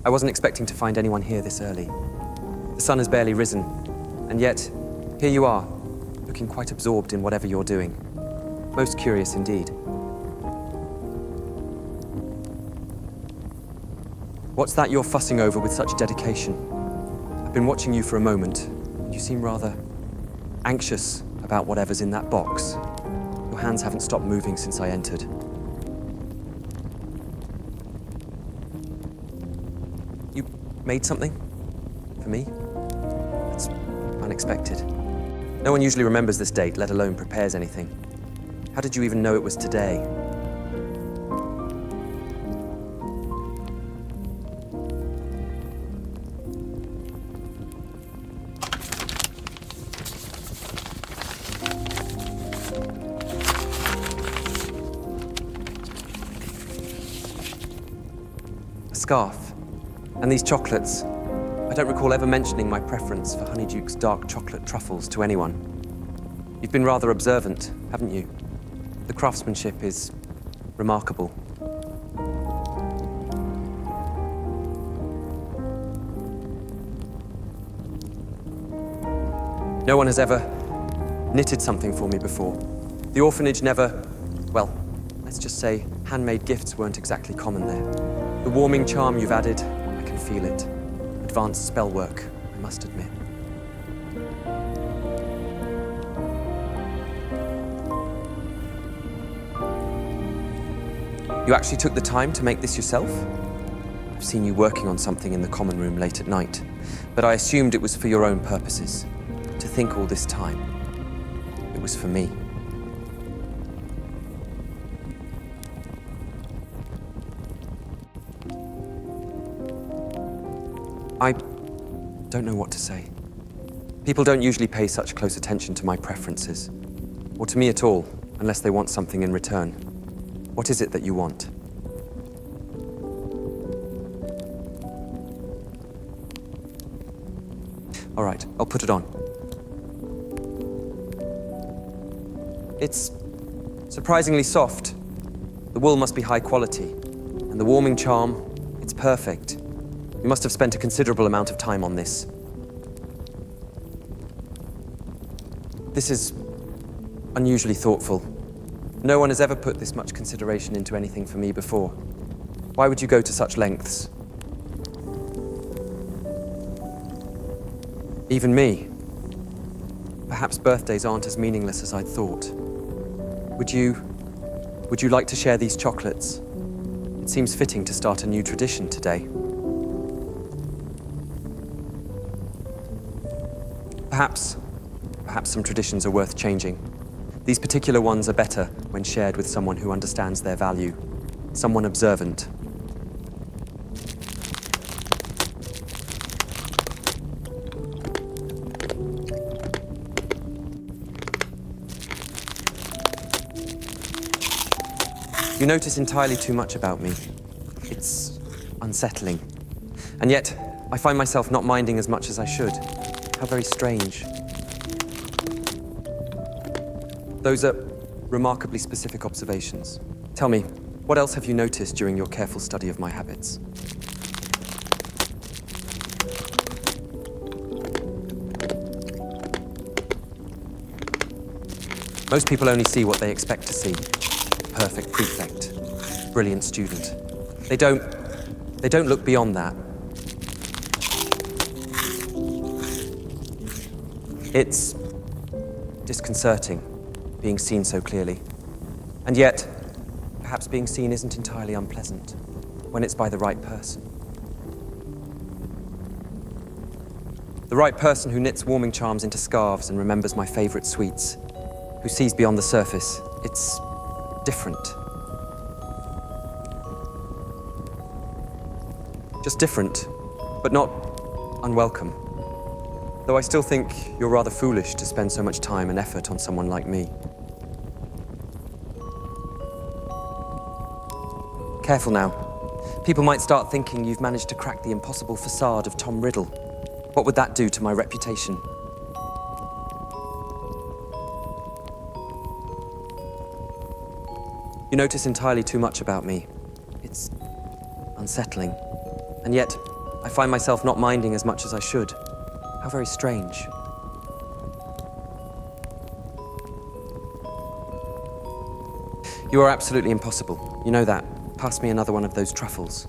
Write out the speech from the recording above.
I wasn't expecting to find anyone here this early. The sun has barely risen, and yet, here you are, looking quite absorbed in whatever you're doing. Most curious indeed. What's that you're fussing over with such dedication? I've been watching you for a moment, and you seem rather anxious about whatever's in that box. Your hands haven't stopped moving since I entered. You made something? For me? That's unexpected. No one usually remembers this date, let alone prepares anything. How did you even know it was today? A scarf. And these chocolates. I don't recall ever mentioning my preference for Honeyduke's dark chocolate truffles to anyone. You've been rather observant, haven't you? The craftsmanship is remarkable. No one has ever knitted something for me before. The orphanage never, well, let's just say handmade gifts weren't exactly common there. The warming charm you've added, I can feel it. Advanced spell work, I must admit. You actually took the time to make this yourself? I've seen you working on something in the common room late at night, but I assumed it was for your own purposes. To think all this time, it was for me. I don't know what to say. People don't usually pay such close attention to my preferences, or to me at all, unless they want something in return. What is it that you want? All right, I'll put it on. It's surprisingly soft. The wool must be high quality, and the warming charm, it's perfect. You must have spent a considerable amount of time on this. This is unusually thoughtful. No one has ever put this much consideration into anything for me before. Why would you go to such lengths? Even me. Perhaps birthdays aren't as meaningless as I'd thought. Would you like to share these chocolates? It seems fitting to start a new tradition today. Perhaps some traditions are worth changing. These particular ones are better when shared with someone who understands their value, someone observant. You notice entirely too much about me. It's unsettling. And yet, I find myself not minding as much as I should. How very strange. Those are remarkably specific observations. Tell me, what else have you noticed during your careful study of my habits? Most people only see what they expect to see. Perfect prefect, brilliant student. They don't look beyond that. It's disconcerting, being seen so clearly. And yet, perhaps being seen isn't entirely unpleasant, when it's by the right person. The right person who knits warming charms into scarves and remembers my favorite sweets, who sees beyond the surface. It's different. Just different, but not unwelcome. Though I still think you're rather foolish to spend so much time and effort on someone like me. Careful now. People might start thinking you've managed to crack the impossible facade of Tom Riddle. What would that do to my reputation? You notice entirely too much about me. It's unsettling. And yet, I find myself not minding as much as I should. How very strange. You are absolutely impossible. You know that. Pass me another one of those truffles.